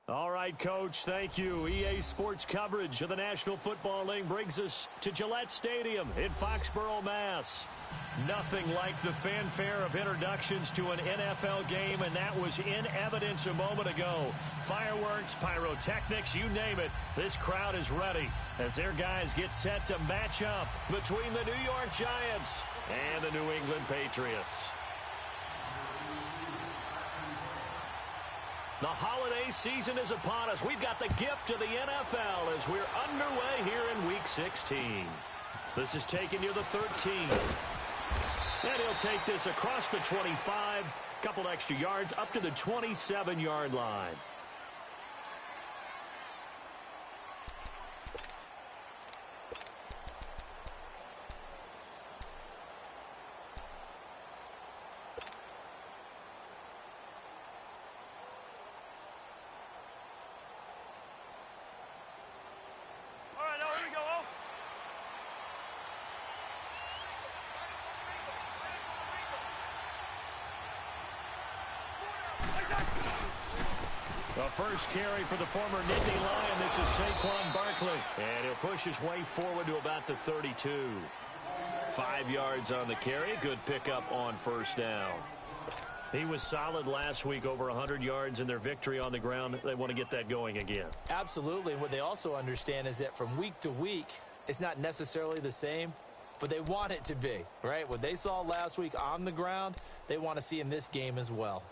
All right, Coach, thank you. EA Sports coverage of the National Football League brings us to Gillette Stadium in Foxborough, Mass. Nothing like the fanfare of introductions to an NFL game, and that was in evidence a moment ago. Fireworks, pyrotechnics, you name it. This crowd is ready as their guys get set to match up between the New York Giants and the New England Patriots. The holiday season is upon us. We've got the gift of the NFL as we're underway here in Week 16. This is taking you to the 13. And he'll take this across the 25, couple extra yards up to the 27-yard line. The first carry for the former Nittany Lion. This is Saquon Barkley. And he'll push his way forward to about the 32. 5 yards on the carry. Good pickup on first down. He was solid last week, over 100 yards in their victory on the ground. They want to get that going again. Absolutely. What they also understand is that from week to week, it's not necessarily the same, but they want it to be, right? What they saw last week on the ground, they want to see in this game as well.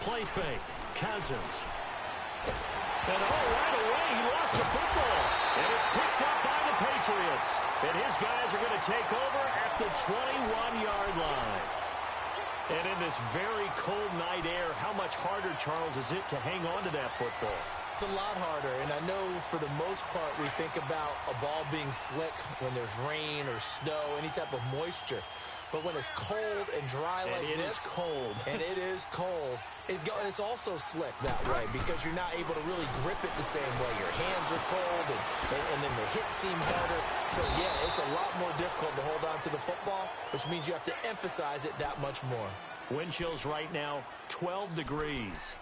Play fake. Cousins. And right away, he lost the football. And it's picked up by the Patriots. And his guys are going to take over at the 21-yard line. And in this very cold night air, how much harder, Charles, is it to hang on to that football? It's a lot harder, and I know for the most part we think about a ball being slick when there's rain or snow, any type of moisture. But when it's cold and dry like this, it is cold. And it is cold, it's also slick that way because you're not able to really grip it the same way. Your hands are cold, and then the hits seem harder. So, yeah, it's a lot more difficult to hold on to the football, which means you have to emphasize it that much more. Wind chills right now, 12 degrees.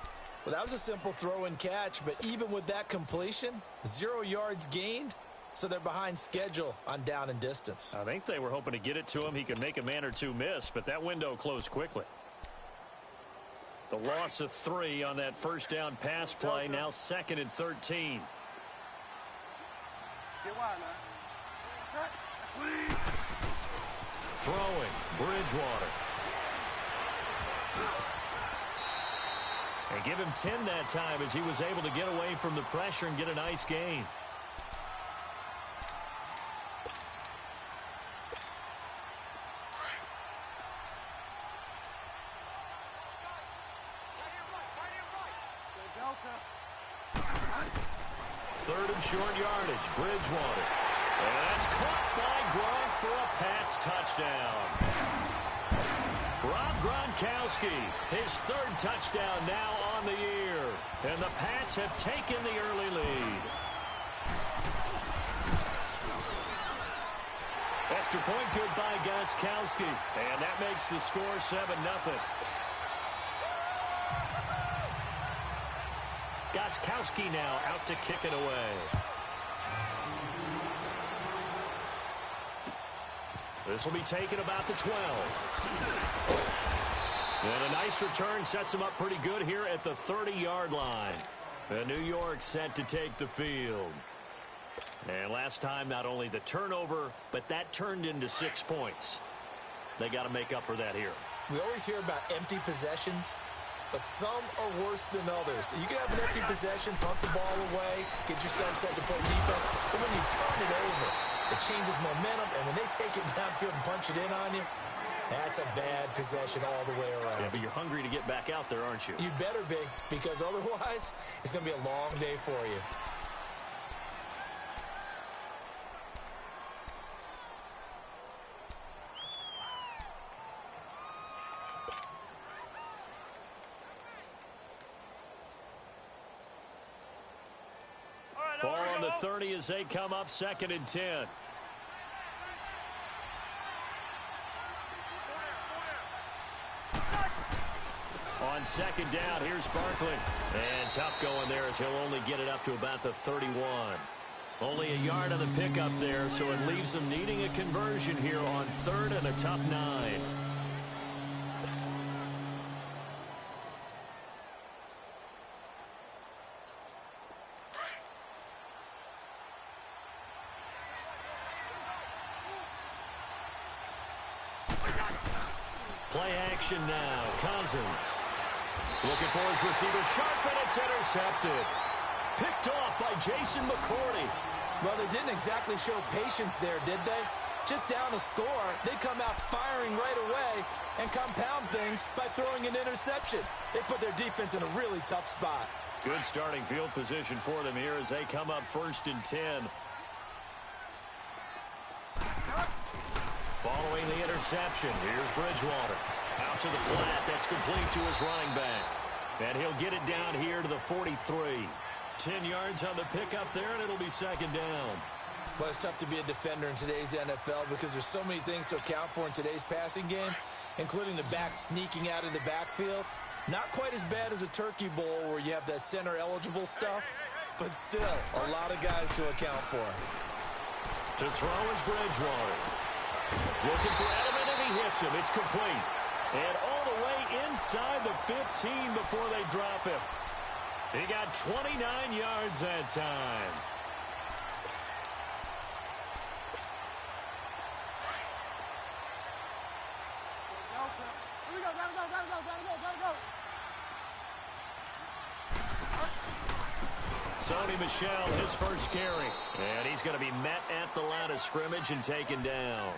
Well, that was a simple throw and catch, but even with that completion, 0 yards gained. So they're behind schedule on down and distance. I think they were hoping to get it to him. He could make a man or two miss, but that window closed quickly. The loss of 3 on that first down pass play, now 2nd and 13. Throwing, Bridgewater. And give him 10 that time as he was able to get away from the pressure and get a nice gain. Third and short yardage, Bridgewater. And that's caught by Gronk for a Pats touchdown. Rob Gronkowski, his 3rd touchdown now on the year. And the Pats have taken the early lead. Extra point good by Gronkowski. And that makes the score 7-0. Gronkowski now out to kick it away. This will be taken about the 12. And a nice return sets him up pretty good here at the 30-yard line. And New York set to take the field. And last time, not only the turnover, but that turned into 6 points. They got to make up for that here. We always hear about empty possessions, but some are worse than others. You can have an empty possession, punt the ball away, get yourself set to play defense, but when you turn it over, it changes momentum, and when they take it downfield and punch it in on you, that's a bad possession all the way around. Yeah, but you're hungry to get back out there, aren't you? You better be, because otherwise, it's going to be a long day for you. Ball on the 30 as they come up 2nd and 10. On 2nd down, here's Barkley. And tough going there as he'll only get it up to about the 31. Only a yard on the pickup there, so it leaves them needing a conversion here on 3rd and a tough 9. Play action now. Cousins. Looking for his receiver. Sharp, and it's intercepted. Picked off by Jason McCourty. Well, they didn't exactly show patience there, did they? Just down a score, they come out firing right away and compound things by throwing an interception. They put their defense in a really tough spot. Good starting field position for them here as they come up 1st and 10. Following the interception, here's Bridgewater. Out to the flat, that's complete to his running back. And he'll get it down here to the 43. 10 yards on the pickup there, and it'll be 2nd down. Well, it's tough to be a defender in today's NFL because there's so many things to account for in today's passing game, including the back sneaking out of the backfield. Not quite as bad as a turkey bowl where you have that center-eligible stuff, but still a lot of guys to account for. To throw is Bridgewater. Looking for Edelman, and he hits him. It's complete. And all the way inside the 15 before they drop him. He got 29 yards that time. Sony Michel, his first carry. And he's going to be met at the line of scrimmage and taken down.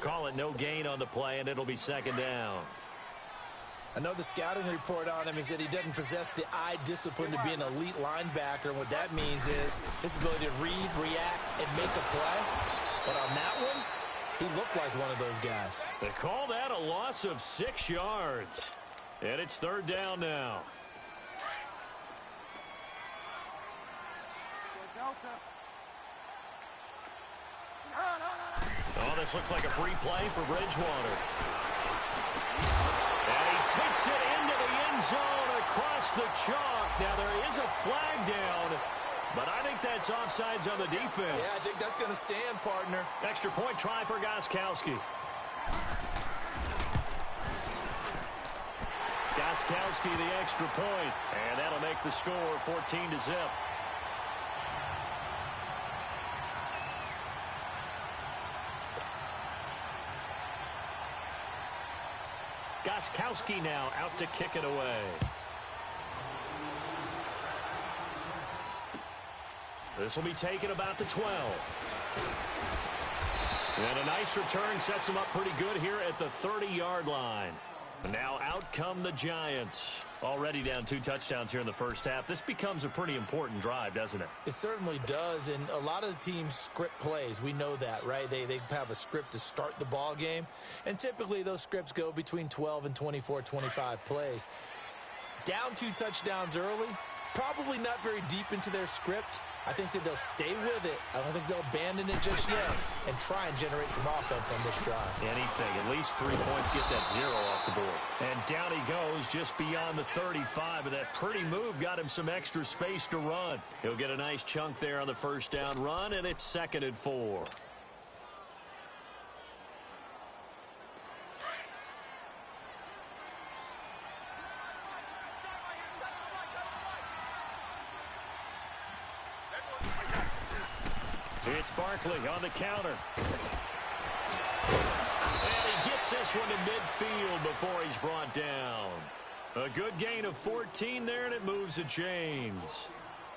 Call it no gain on the play, and it'll be 2nd down. I know the scouting report on him is that he doesn't possess the eye discipline to be an elite linebacker. What that means is his ability to read, react, and make a play. But on that one, he looked like one of those guys. They call that a loss of 6 yards. And it's 3rd down now. Oh, this looks like a free play for Bridgewater. And he takes it into the end zone across the chalk. Now, there is a flag down, but I think that's offsides on the defense. Yeah, I think that's going to stand, partner. Extra point try for Gostkowski. Gostkowski, the extra point, and that'll make the score 14-0. Gostkowski now out to kick it away. This will be taken about the 12. And a nice return sets him up pretty good here at the 30-yard line. Now out come the Giants. Already down 2 touchdowns here in the first half. This becomes a pretty important drive, doesn't it? It certainly does, and a lot of the teams script plays. We know that, right? They have a script to start the ball game, and typically those scripts go between 12 and 24, 25 plays. Down 2 touchdowns early, probably not very deep into their script. I think that they'll stay with it. I don't think they'll abandon it just yet and try and generate some offense on this drive. Anything. At least 3 points, get that 0 off the board. And down he goes just beyond the 35. But that pretty move got him some extra space to run. He'll get a nice chunk there on the first down run, and it's 2nd and 4. It's Barkley on the counter. And he gets this one to midfield before he's brought down. A good gain of 14 there, and it moves the chains.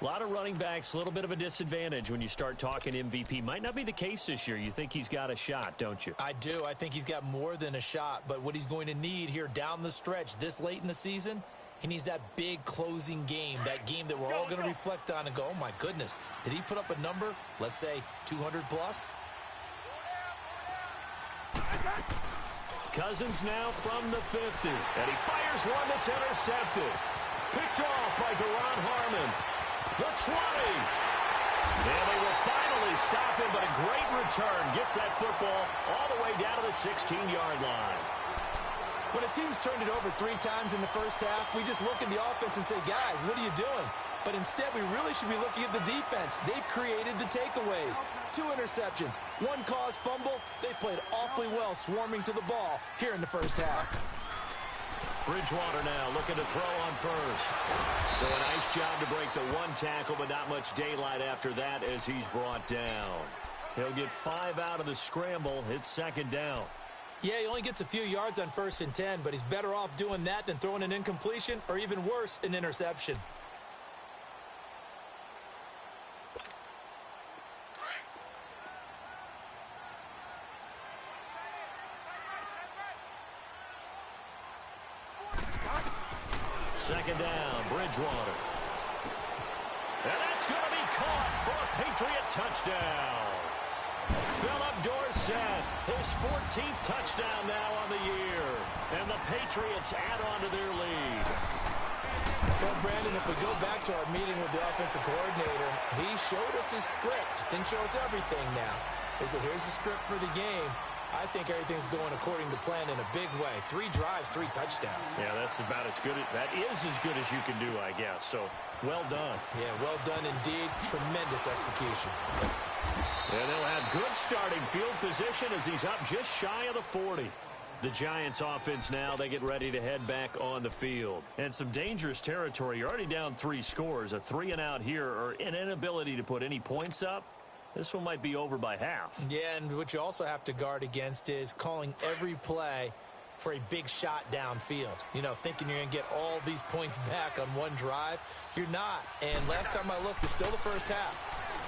A lot of running backs, a little bit of a disadvantage when you start talking MVP. Might not be the case this year. You think he's got a shot, don't you? I do. I think he's got more than a shot. But what he's going to need here down the stretch this late in the season, he needs that big closing game, that game that we're all going to reflect on and go, oh, my goodness, did he put up a number, let's say, 200 plus? Cousins now from the 50, and he fires one that's intercepted. Picked off by Deron Harmon. The 20, And they will finally stop him, but a great return. Gets that football all the way down to the 16-yard line. When a team's turned it over 3 times in the first half, we just look at the offense and say, guys, what are you doing? But instead, we really should be looking at the defense. They've created the takeaways. 2 interceptions, 1 caused fumble. They played awfully well swarming to the ball here in the first half. Bridgewater now looking to throw on first. So a nice job to break the 1 tackle, but not much daylight after that as he's brought down. He'll get 5 out of the scramble. It's second down. Yeah, he only gets a few yards on 1st and 10, but he's better off doing that than throwing an incompletion or even worse, an interception. Second down, Bridgewater. And that's going to be caught for a Patriot touchdown. Philip Dorsett, his 14th touchdown now on the year. And the Patriots add on to their lead. Well, Brandon, if we go back to our meeting with the offensive coordinator, he showed us his script. Didn't show us everything now. He said, here's the script for the game. I think everything's going according to plan in a big way. 3 drives, 3 touchdowns. Yeah, that's about as good. That is as good as you can do, I guess. So, well done. Yeah, well done indeed. Tremendous execution. And they'll have good starting field position as he's up just shy of the 40. The Giants offense now, they get ready to head back on the field. And some dangerous territory. You're already down 3 scores. A 3-and-out here or an inability to put any points up. This one might be over by half. Yeah, and what you also have to guard against is calling every play for a big shot downfield. You know, thinking you're going to get all these points back on 1 drive. You're not. And last time I looked, it's still the first half.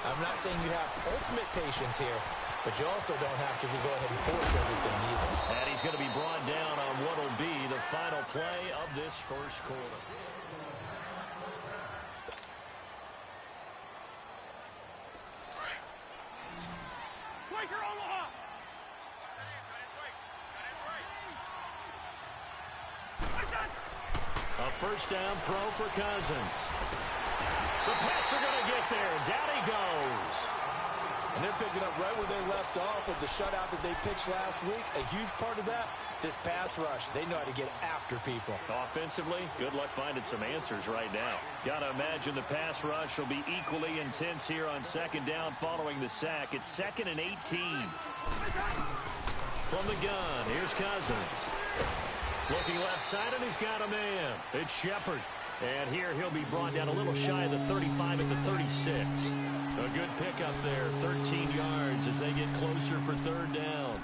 I'm not saying you have ultimate patience here, but you also don't have to go ahead and force everything either. And he's going to be brought down on what will be the final play of this first quarter. A first down throw for Cousins. The Pats are going to get there. Down he goes. And they're picking up right where they left off with the shutout that they pitched last week. A huge part of that, this pass rush. They know how to get after people. Offensively, good luck finding some answers right now. Got to imagine the pass rush will be equally intense here on second down following the sack. It's 2nd and 18. From the gun, here's Cousins. Looking left side, and he's got a man. It's Shepard. And here he'll be brought down a little shy of the 35 at the 36. A good pickup there, 13 yards as they get closer for 3rd down.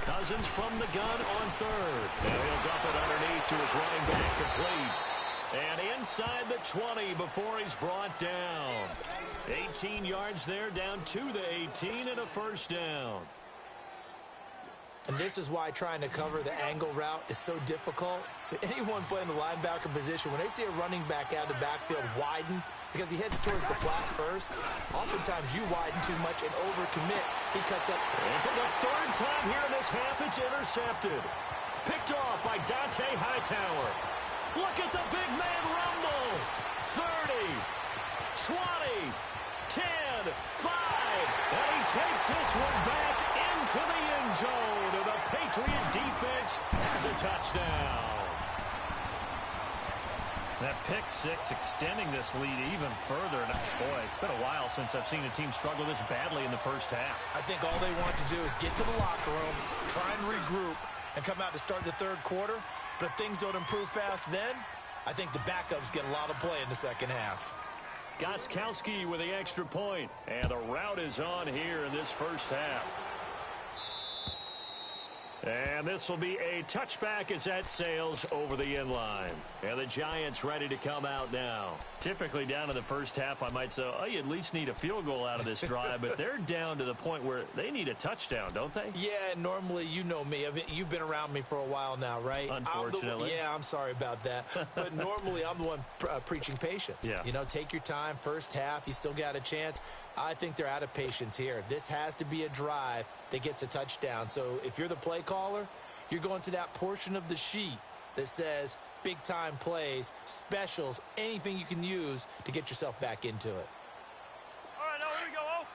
Cousins from the gun on 3rd. Now he'll dump it underneath to his running back, complete. And inside the 20 before he's brought down. 18 yards there, down to the 18 and a first down. And this is why trying to cover the angle route is so difficult. Anyone playing the linebacker position, when they see a running back out of the backfield widen, because he heads towards the flat first, oftentimes you widen too much and overcommit. He cuts up. And for the 3rd time here in this half, it's intercepted. Picked off by Dante Hightower. Look at the big man rumble. 30, 20, 10, 5. And he takes this one back into the end zone. And the Patriot defense has a touchdown. That pick 6 extending this lead even further. And boy, it's been a while since I've seen a team struggle this badly in the first half. I think all they want to do is get to the locker room, try and regroup, and come out to start the 3rd quarter. But if things don't improve fast then, I think the backups get a lot of play in the second half. Gostkowski with the extra point. And the route is on here in this first half. And this will be a touchback as that sails over the inline. And the Giants ready to come out now. Typically down in the first half, I might say, oh, you at least need a field goal out of this drive. But they're down to the point where they need a touchdown, don't they? Yeah, normally, you know me. I mean, you've been around me for a while now, right? Unfortunately. I'm sorry about that. But normally, I'm the one preaching patience. Yeah. You know, take your time. First half, you still got a chance. I think they're out of patience here. This has to be a drive that gets a touchdown. So if you're the play caller, you're going to that portion of the sheet that says big-time plays, specials, anything you can use to get yourself back into it. All right, now here we go.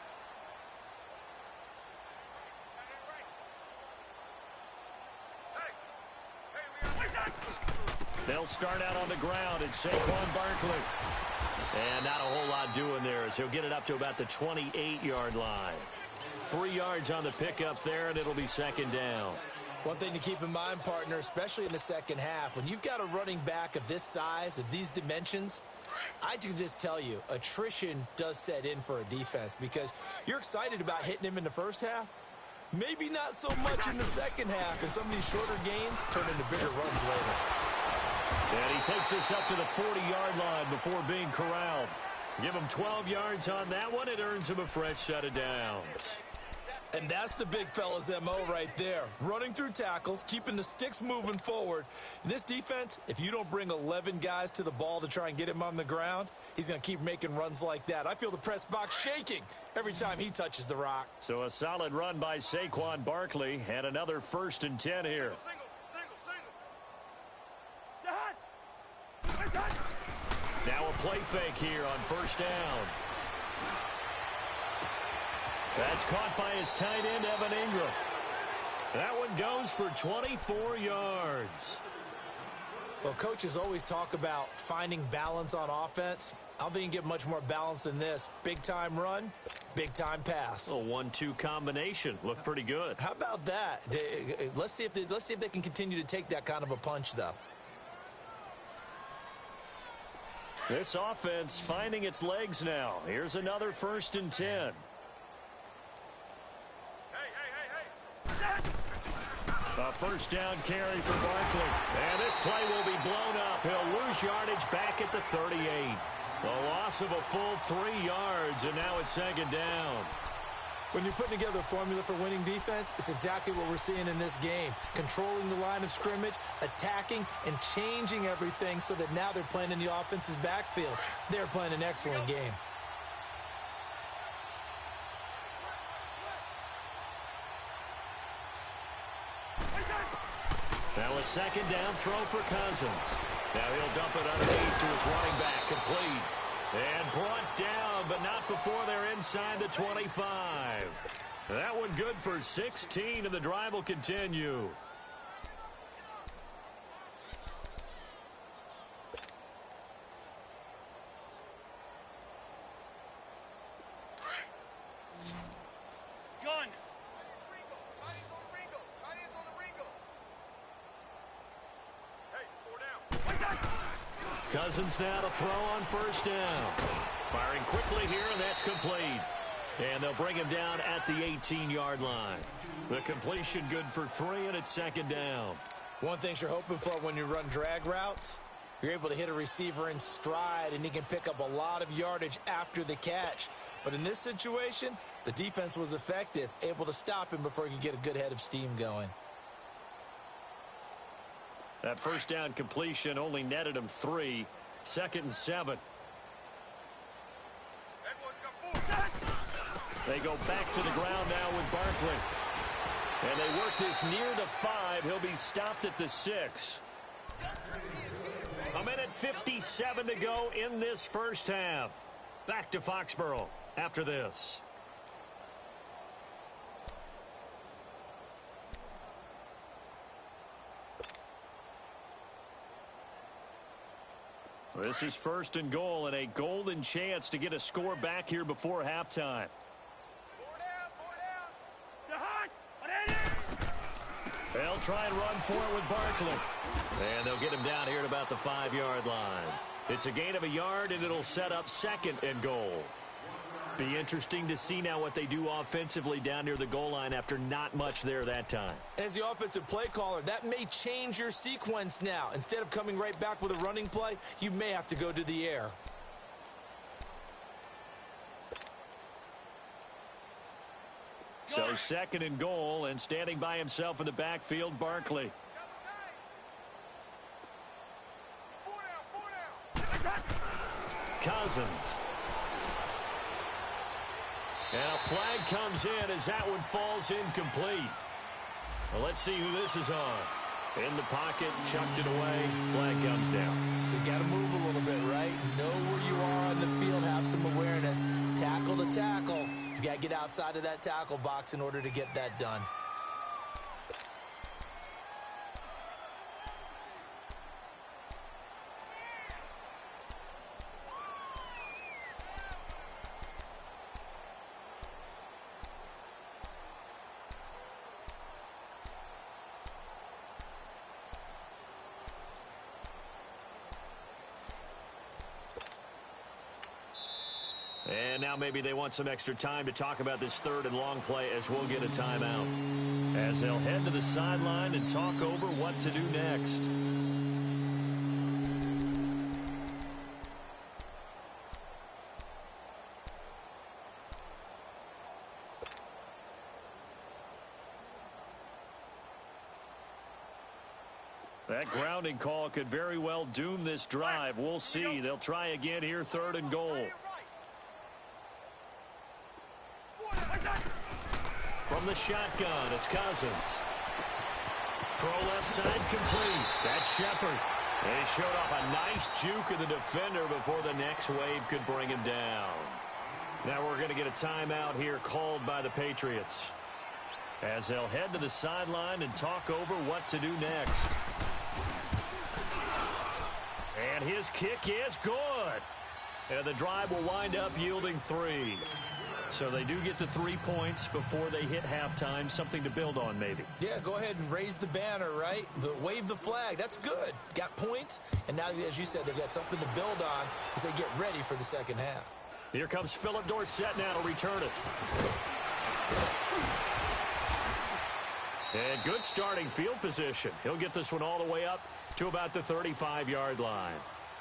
They'll start out on the ground. It's Saquon Barkley. And not a whole lot doing there as he'll get it up to about the 28-yard line. 3 yards on the pickup there, and it'll be second down. One thing to keep in mind, partner, especially in the second half, when you've got a running back of this size, of these dimensions, I can just tell you, attrition does set in for a defense because you're excited about hitting him in the first half. Maybe not so much in the second half, and some of these shorter gains turn into bigger runs later. And he takes us up to the 40-yard line before being corralled. Give him 12 yards on that one. It earns him a fresh set of downs. And that's the big fella's MO right there. Running through tackles, keeping the sticks moving forward. This defense, if you don't bring 11 guys to the ball to try and get him on the ground, he's going to keep making runs like that. I feel the press box shaking every time he touches the rock. So a solid run by Saquon Barkley and another 1st and 10 here. Now a play fake here on first down. That's caught by his tight end, Evan Ingram. That one goes for 24 yards. Well, coaches always talk about finding balance on offense. I don't think you can get much more balance than this. Big-time run, big-time pass. A 1-2 combination. Looked pretty good. How about that? Let's see if they can continue to take that kind of a punch, though. This offense finding its legs now. Here's another 1st and 10. A first down carry for Barkley. And this play will be blown up. He'll lose yardage back at the 38. A loss of a full 3 yards, and now it's second down. When you're putting together a formula for winning defense, it's exactly what we're seeing in this game. Controlling the line of scrimmage, attacking, and changing everything so that now they're playing in the offense's backfield. They're playing an excellent game. Now a second down throw for Cousins. Now he'll dump it underneath to his running back, complete. And brought down, but not before they're inside the 25. That one good for 16, and the drive will continue. Gun. Cousins now to throw on first down. Firing quickly here, and that's complete. And they'll bring him down at the 18-yard line. The completion good for 3, and it's second down. One thing you're hoping for when you run drag routes, you're able to hit a receiver in stride, and he can pick up a lot of yardage after the catch. But in this situation, the defense was effective, able to stop him before he could get a good head of steam going. That first down completion only netted him 3. 2nd and 7. They go back to the ground now with Barkley. And they work this near the 5. He'll be stopped at the 6. A minute 57 to go in this first half. Back to Foxborough after this. This is 1st and goal, and a golden chance to get a score back here before halftime. They'll try and run for it with Barkley. And they'll get him down here at about the 5-yard line. It's a gain of a yard, and it'll set up 2nd and goal. Be interesting to see now what they do offensively down near the goal line after not much there that time. As the offensive play caller, that may change your sequence now. Instead of coming right back with a running play, you may have to go to the air. So 2nd and goal, and standing by himself in the backfield, Barkley. Cousins. And a flag comes in as that one falls incomplete. Well, let's see who this is on. In the pocket, chucked it away, flag comes down. So you got to move a little bit, right? Know where you are on the field, have some awareness. Tackle to tackle. You got to get outside of that tackle box in order to get that done. And now maybe they want some extra time to talk about this 3rd and long play as we'll get a timeout. As they'll head to the sideline and talk over what to do next. That grounding call could very well doom this drive. We'll see. They'll try again here, 3rd and goal. From the shotgun, it's Cousins. Throw left side complete. That's Shepard. He showed off a nice juke of the defender before the next wave could bring him down. Now we're going to get a timeout here called by the Patriots, as they'll head to the sideline and talk over what to do next. And his kick is good. And the drive will wind up yielding 3. So they do get the 3 points before they hit halftime, something to build on maybe. Yeah, go ahead and raise the banner, right? Wave the flag. That's good. Got points, and now, as you said, they've got something to build on as they get ready for the second half. Here comes Philip Dorsett now to return it. And good starting field position. He'll get this one all the way up to about the 35-yard line.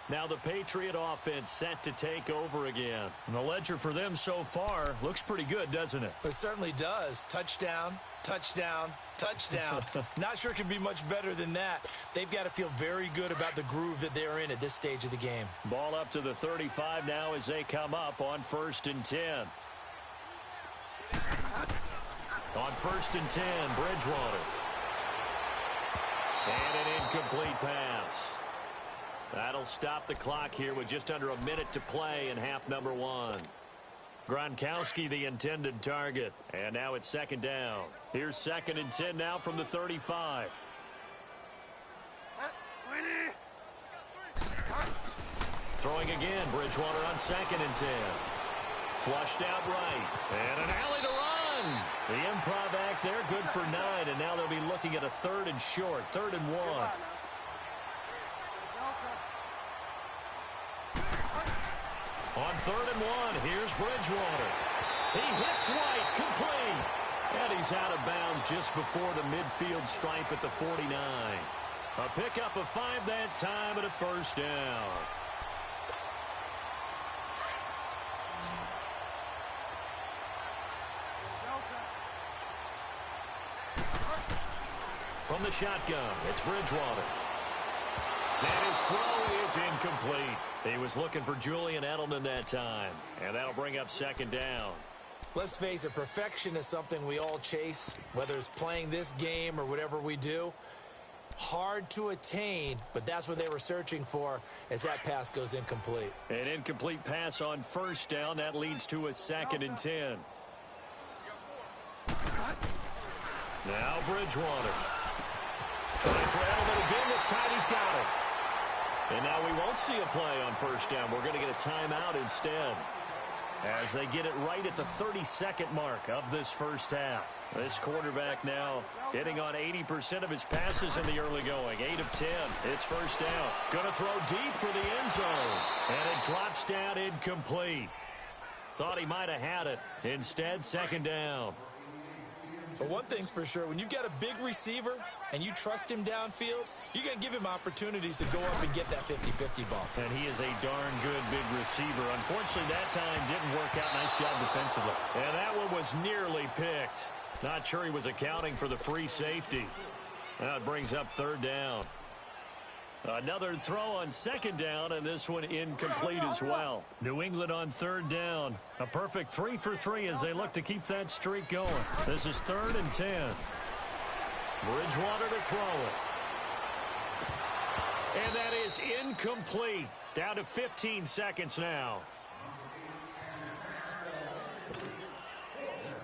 Now the Patriot offense set to take over again. And the ledger for them so far looks pretty good, doesn't it? It certainly does. Touchdown, touchdown, touchdown. Not sure it can be much better than that. They've got to feel very good about the groove that they're in at this stage of the game. Ball up to the 35 now as they come up on 1st and 10. On 1st and 10, Bridgewater. And an incomplete pass. That'll stop the clock here with just under a minute to play in half number 1. Gronkowski the intended target. And now it's 2nd down. Here's 2nd and 10 now from the 35. Throwing again, Bridgewater on 2nd and 10. Flushed out right. And an alley to run. The improv act there, good for 9. And now they'll be looking at a 3rd and short, 3rd and 1. On 3rd and 1, here's Bridgewater. He hits White, complete. And he's out of bounds just before the midfield stripe at the 49. A pickup of 5 that time and a 1st down. From the shotgun, it's Bridgewater. And his throw is incomplete. He was looking for Julian Edelman that time. And that'll bring up 2nd down. Let's face it, perfection is something we all chase, whether it's playing this game or whatever we do. Hard to attain, but that's what they were searching for as that pass goes incomplete. An incomplete pass on 1st down. That leads to a 2nd and 10. Now Bridgewater. Trying for Edelman again. This time he's got it. And now we won't see a play on 1st down. We're going to get a timeout instead, as they get it right at the 32nd mark of this 1st half. This quarterback now hitting on 80% of his passes in the early going. 8 of 10. It's 1st down. Going to throw deep for the end zone. And it drops down incomplete. Thought he might have had it. Instead, second down. But one thing's for sure, when you've got a big receiver and you trust him downfield, you're going to give him opportunities to go up and get that 50-50 ball. And he is a darn good big receiver. Unfortunately, that time didn't work out. Nice job defensively. And that one was nearly picked. Not sure he was accounting for the free safety. Now it brings up third down. Another throw on second down, and this one incomplete as well. New England on third down. A perfect 3 for 3 as they look to keep that streak going. This is 3rd and 10. Bridgewater to throw it. And that is incomplete. Down to 15 seconds now.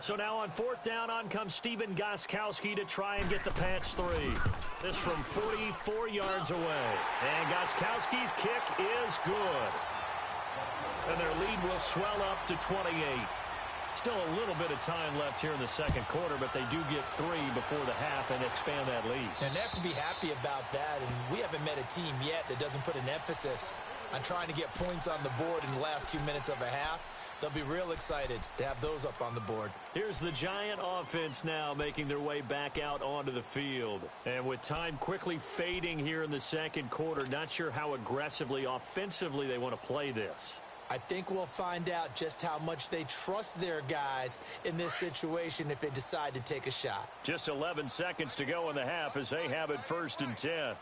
So now on 4th down, on comes Stephen Gostkowski to try and get the Pats 3. This from 44 yards away. And Gostkowski's kick is good. And their lead will swell up to 28. Still a little bit of time left here in the second quarter, but they do get 3 before the half and expand that lead. And they have to be happy about that. And we haven't met a team yet that doesn't put an emphasis on trying to get points on the board in the last 2 minutes of a half. They'll be real excited to have those up on the board. Here's the Giant offense now making their way back out onto the field. And with time quickly fading here in the second quarter, not sure how aggressively, offensively they want to play this. I think we'll find out just how much they trust their guys in this situation if they decide to take a shot. Just 11 seconds to go in the half as they have it 1st and 10.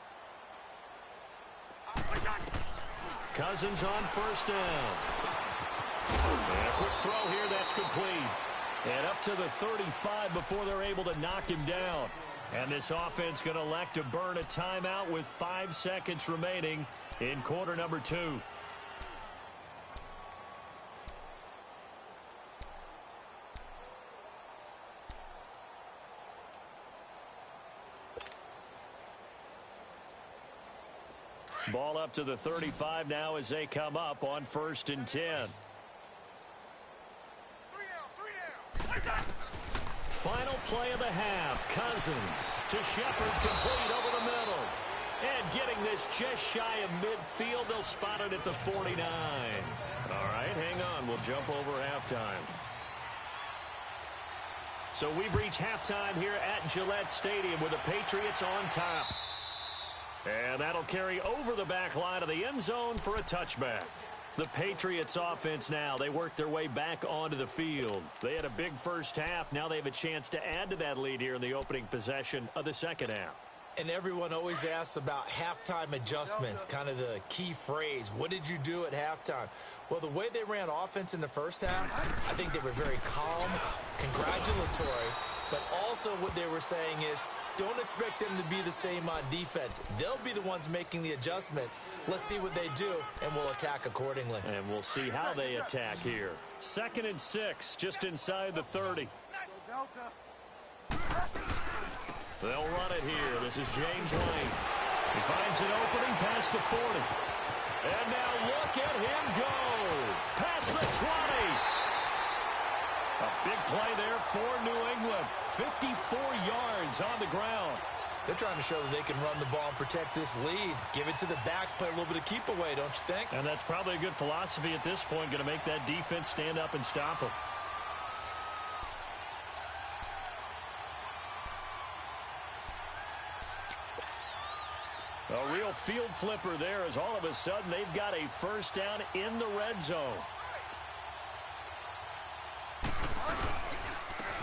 Cousins on 1st down. And a quick throw here, that's complete. And up to the 35 before they're able to knock him down. And this offense going to elect to burn a timeout with 5 seconds remaining in quarter number 2. Ball up to the 35 now as they come up on 1st and 10. Final play of the half. Cousins to Shepard, complete over the middle. And getting this just shy of midfield. They'll spot it at the 49. All right, hang on. We'll jump over halftime. So we've reached halftime here at Gillette Stadium with the Patriots on top. And that'll carry over the back line of the end zone for a touchback. The Patriots offense now, they work their way back onto the field. They had a big first half. Now they have a chance to add to that lead here in the opening possession of the second half. And everyone always asks about halftime adjustments, kind of the key phrase. What did you do at halftime? Well, the way they ran offense in the first half, I think they were very calm, congratulatory, but also what they were saying is, don't expect them to be the same on defense. They'll be the ones making the adjustments. Let's see what they do, and we'll attack accordingly. And we'll see how they attack here. 2nd and 6, just inside the 30. They'll run it here. This is James Wayne. He finds an opening past the 40. And now look at him go. Past the 20. A big play there for New England. 54 yards on the ground. They're trying to show that they can run the ball and protect this lead. Give it to the backs, play a little bit of keep away, don't you think? And that's probably a good philosophy at this point, going to make that defense stand up and stop them. A real field flipper there as all of a sudden they've got a first down in the red zone.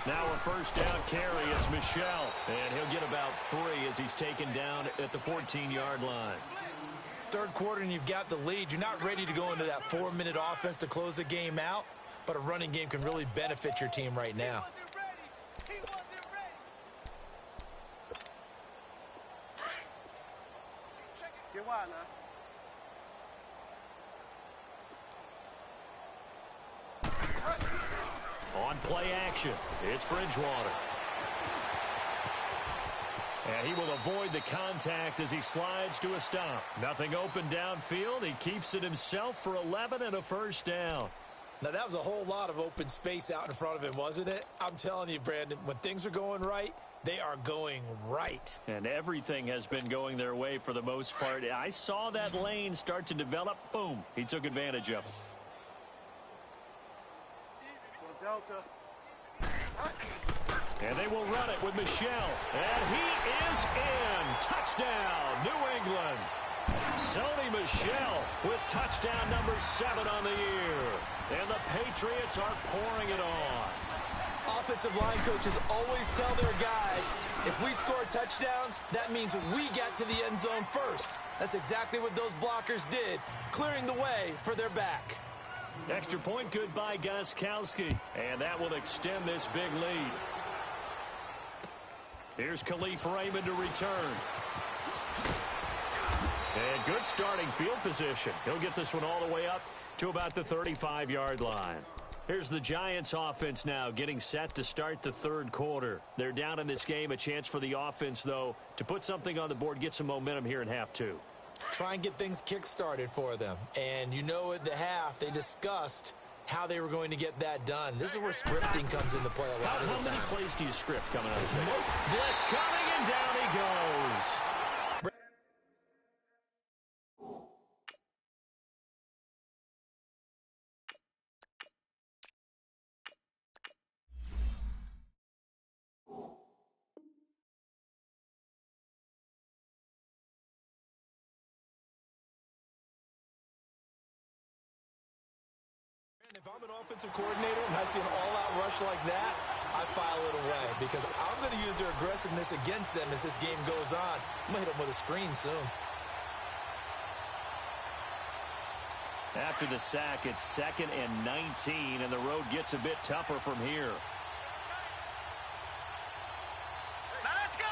Now a first down carry. It's Michel. And he'll get about 3 as he's taken down at the 14-yard line. Third quarter and you've got the lead. You're not ready to go into that 4-minute offense to close the game out, but a running game can really benefit your team right now. On play action, it's Bridgewater. And he will avoid the contact as he slides to a stop. Nothing open downfield. He keeps it himself for 11 and a first down. Now, that was a whole lot of open space out in front of him, wasn't it? I'm telling you, Brandon, when things are going right, they are going right. And everything has been going their way for the most part. I saw that lane start to develop. Boom. He took advantage of it. Delta. And they will run it with Michel. And he is in. Touchdown, New England. Sony Michel with touchdown number 7 on the year. And the Patriots are pouring it on. Offensive line coaches always tell their guys, if we score touchdowns, that means we got to the end zone first. That's exactly what those blockers did, clearing the way for their back. Extra point good by Gostkowski. And that will extend this big lead. Here's Khalif Raymond to return. And good starting field position. He'll get this one all the way up to about the 35-yard line. Here's the Giants offense now getting set to start the third quarter. They're down in this game. A chance for the offense, though, to put something on the board, get some momentum here in half two. Try and get things kick-started for them. And you know at the half, they discussed how they were going to get that done. This is where scripting comes into play a lot of the time. How many plays do you script coming out of the second? Blitz coming, and down he goes. If I'm an offensive coordinator and I see an all-out rush like that, I file it away because I'm going to use their aggressiveness against them as this game goes on. I'm going to hit them with a screen soon. After the sack, it's 2nd and 19, and the road gets a bit tougher from here. Now let's go!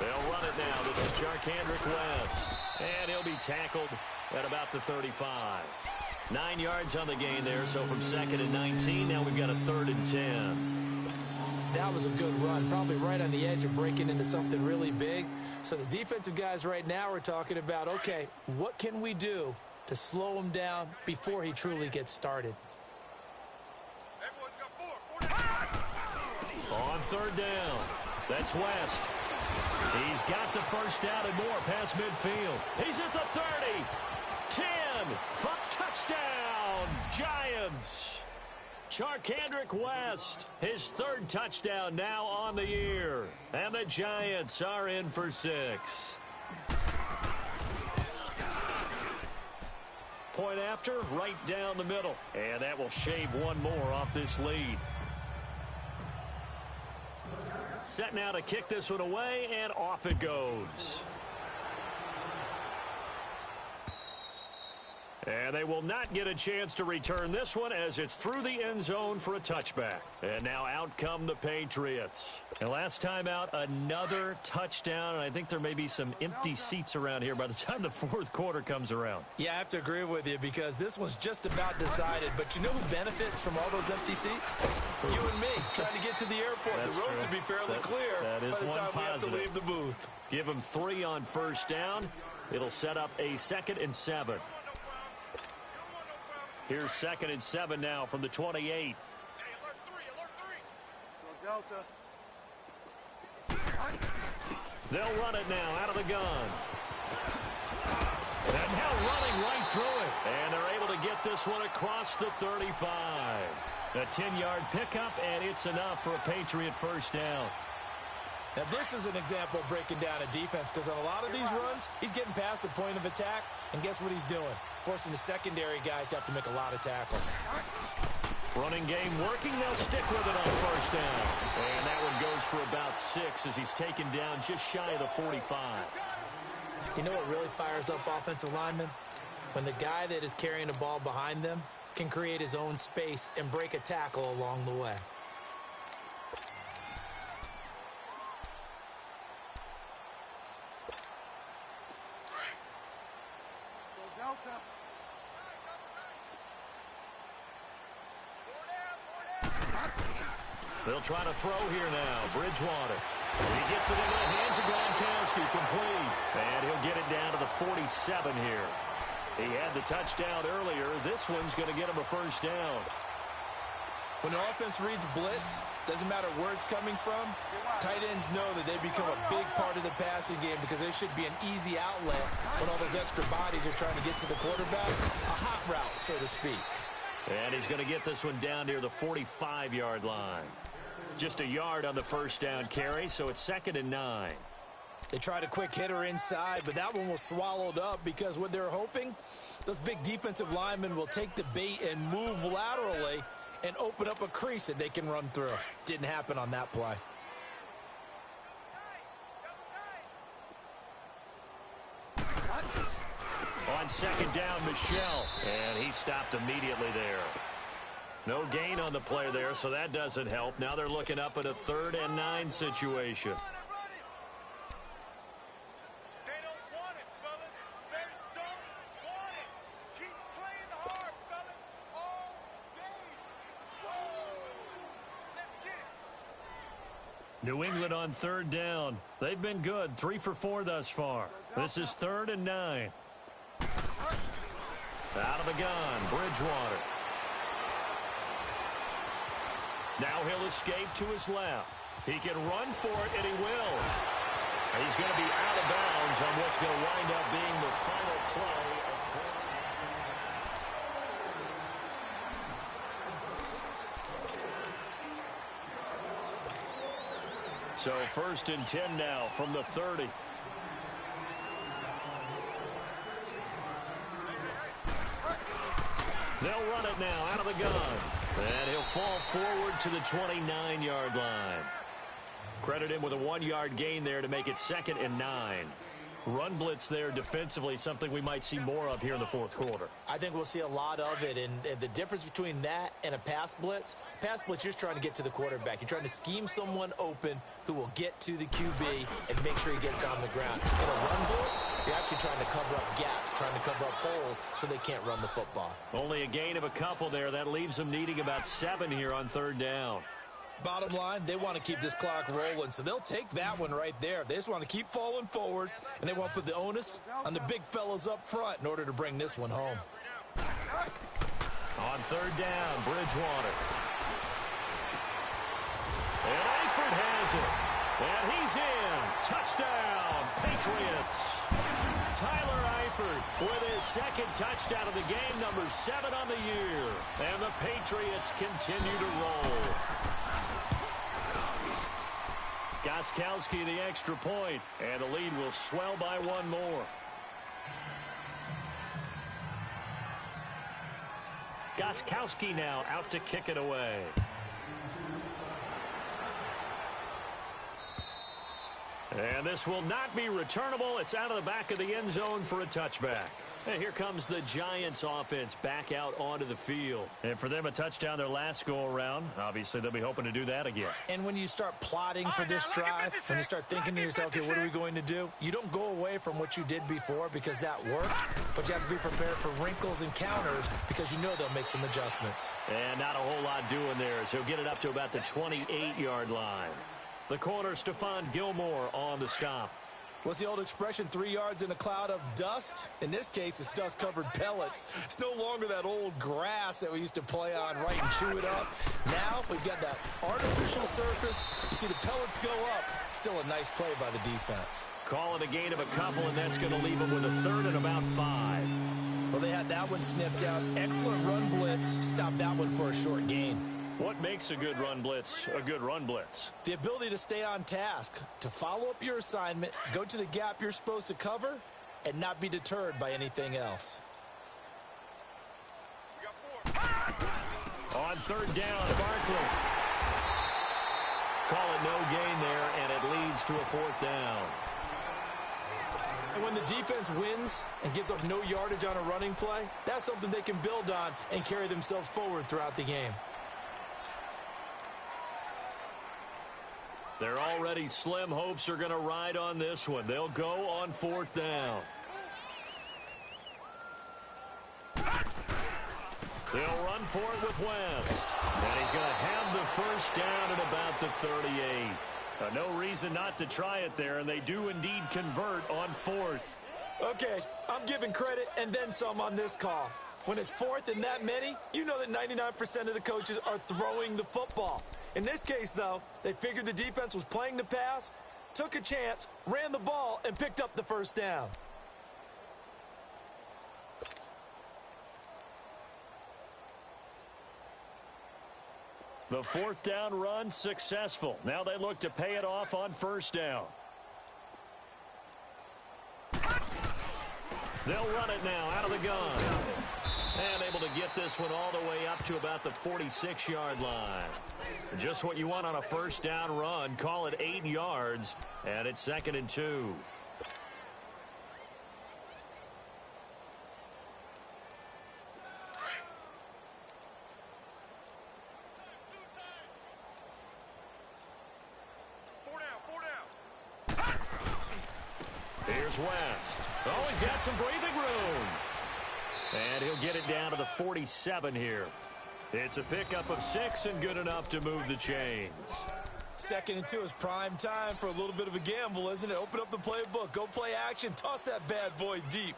They'll run it now. This is Charkandrick West, and he'll be tackled at about the 35. 9 yards on the gain there, so from 2nd and 19, now we've got a 3rd and 10. That was a good run, probably right on the edge of breaking into something really big. So the defensive guys right now are talking about, okay, what can we do to slow him down before he truly gets started? Everyone's got 4. On 3rd down, that's West. He's got the first down and more past midfield. He's at the 30. 10, touchdown, Giants. Charkandrick West, his 3rd touchdown now on the year. And the Giants are in for 6. Point after, right down the middle. And that will shave one more off this lead. Set now to kick this one away, and off it goes. And they will not get a chance to return this one as it's through the end zone for a touchback. And now out come the Patriots. And last time out, another touchdown. And I think there may be some empty seats around here by the time the 4th quarter comes around. Yeah, I have to agree with you because this one's just about decided. But you know who benefits from all those empty seats? You and me, trying to get to the airport. That's the road true. to be fairly clear that is by the one time we have to positive. leave the booth. Give them 3 on first down. It'll set up a 2nd and 7. Here's 2nd and 7 now from the 28. Hey, alert 3. Go Delta. They'll run it now out of the gun. And now running right through it. And they're able to get this one across the 35. A 10-yard pickup, and it's enough for a Patriot first down. Now, this is an example of breaking down a defense because on a lot of these runs, he's getting past the point of attack, and guess what he's doing? Forcing the secondary guys to have to make a lot of tackles. Running game working. They'll stick with it on first down. And that one goes for about 6 as he's taken down just shy of the 45. You know what really fires up offensive linemen? When the guy that is carrying the ball behind them can create his own space and break a tackle along the way. Delta. They'll try to throw here now. Bridgewater. He gets it into the hands of Gronkowski, complete. And he'll get it down to the 47 here. He had the touchdown earlier. This one's going to get him a first down. When the offense reads blitz, doesn't matter where it's coming from, tight ends know that they become a big part of the passing game because there should be an easy outlet when all those extra bodies are trying to get to the quarterback. A hot route, so to speak. And he's going to get this one down near the 45-yard line. Just a yard on the first down carry, so it's 2nd and 9. They tried a quick hitter inside, but that one was swallowed up because what they're hoping, those big defensive linemen will take the bait and move laterally and open up a crease that they can run through. Didn't happen on that play. On 2nd down, Michel, and he stopped immediately there. No gain on the play there, so that doesn't help. Now they're looking up at a 3rd and 9 situation. They don't want it, fellas. They don't want it. Keep playing hard, fellas, all day. Whoa! Let's get it. New England on 3rd down. They've been good, 3 for 4 thus far. This is 3rd and 9. Out of the gun, Bridgewater. Now he'll escape to his left. He can run for it, and he will. He's going to be out of bounds on what's going to wind up being the final play of So 1st and 10 now from the 30. They'll run it now out of the gun. And he'll fall forward to the 29-yard line. Credit him with a 1-yard gain there to make it 2nd and 9. Run blitz there defensively, something we might see more of here in the 4th quarter. I think we'll see a lot of it, and the difference between that and a pass blitz, you're just trying to get to the quarterback. You're trying to scheme someone open who will get to the QB and make sure he gets on the ground. In a run blitz, you're actually trying to cover up gaps, trying to cover up holes so they can't run the football. Only a gain of a couple there. That leaves them needing about 7 here on 3rd down. Bottom line, they want to keep this clock rolling, so they'll take that one right there. They just want to keep falling forward, and they want to put the onus on the big fellas up front in order to bring this one home. On 3rd down, Bridgewater. And Eifert has it. And he's in. Touchdown, Patriots. Tyler Eifert with his 2nd touchdown of the game, number 7 on the year. And the Patriots continue to roll. Gostkowski the extra point, and the lead will swell by 1 more. Gostkowski now out to kick it away. And this will not be returnable. It's out of the back of the end zone for a touchback. And here comes the Giants offense back out onto the field. And for them, a touchdown their last go-around. Obviously, they'll be hoping to do that again. And when you start plotting for this drive, when you start thinking to yourself, okay, what are we going to do? You don't go away from what you did before because that worked, but you have to be prepared for wrinkles and counters because you know they'll make some adjustments. And not a whole lot doing there, so he'll get it up to about the 28-yard line. The corner, Stephon Gilmore on the stop. What's the old expression, 3 yards in a cloud of dust? In this case, it's dust-covered pellets. It's no longer that old grass that we used to play on, right, and chew it up. Now we've got that artificial surface. You see the pellets go up. Still a nice play by the defense. Call it a gain of a couple, and that's going to leave them with a 3rd and about 5. Well, they had that one snipped out. Excellent run blitz. Stopped that one for a short gain. What makes a good run blitz a good run blitz? The ability to stay on task, to follow up your assignment, go to the gap you're supposed to cover, and not be deterred by anything else. On 3rd down, Barkley. Call it no gain there, and it leads to a 4th down. And when the defense wins and gives up no yardage on a running play, that's something they can build on and carry themselves forward throughout the game. Their already slim hopes are going to ride on this one. They'll go on 4th down. They'll run for it with West. And he's going to have the first down at about the 38. No reason not to try it there, and they do indeed convert on 4th. Okay, I'm giving credit and then some on this call. When it's 4th and that many, you know that 99% of the coaches are throwing the football. In this case, though, they figured the defense was playing the pass, took a chance, ran the ball, and picked up the first down. The fourth down run successful. Now they look to pay it off on first down. They'll run it now out of the gun. And able to get this one all the way up to about the 46-yard line. Just what you want on a first down run. Call it 8 yards. And it's 2nd and 2. Here's West. Oh, he's got some breathing room. And he'll get it down to the 47 here. It's a pickup of 6 and good enough to move the chains. 2nd and 2 is prime time for a little bit of a gamble, isn't it? Open up the playbook, go play action, toss that bad boy deep.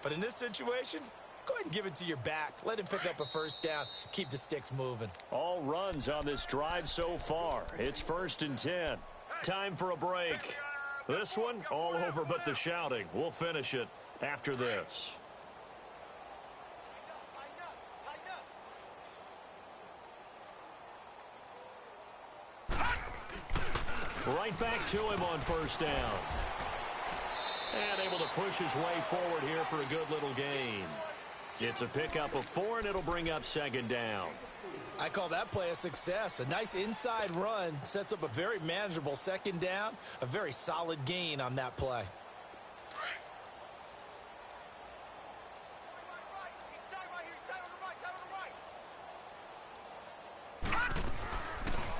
But in this situation, go ahead and give it to your back. Let him pick up a first down. Keep the sticks moving. All runs on this drive so far. It's 1st and 10. Time for a break. This one, all over but the shouting. We'll finish it after this. Right back to him on first down. And able to push his way forward here for a good little gain. It's a pickup of 4, and it'll bring up 2nd down. I call that play a success. A nice inside run sets up a very manageable 2nd down. A very solid gain on that play.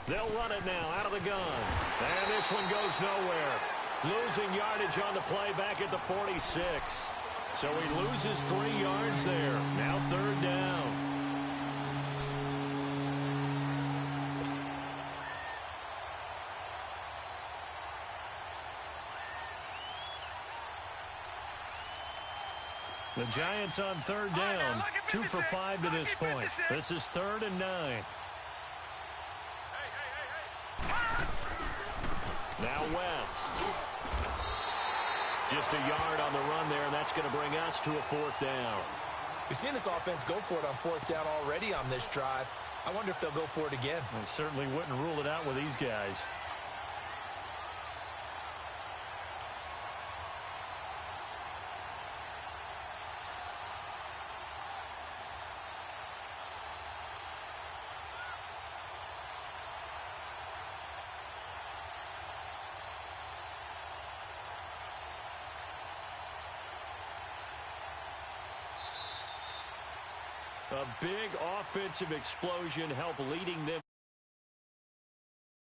They'll run it now out of the gun. And this one goes nowhere. Losing yardage on the play back at the 46. So he loses 3 yards there. Now 3rd down. The Giants on 3rd down. 2 for 5 to this point. This is 3rd and 9. Now West. Just a yard on the run there, and that's going to bring us to a 4th down. We've seen this offense go for it on 4th down already on this drive. I wonder if they'll go for it again. I certainly wouldn't rule it out with these guys. A big offensive explosion helped leading them.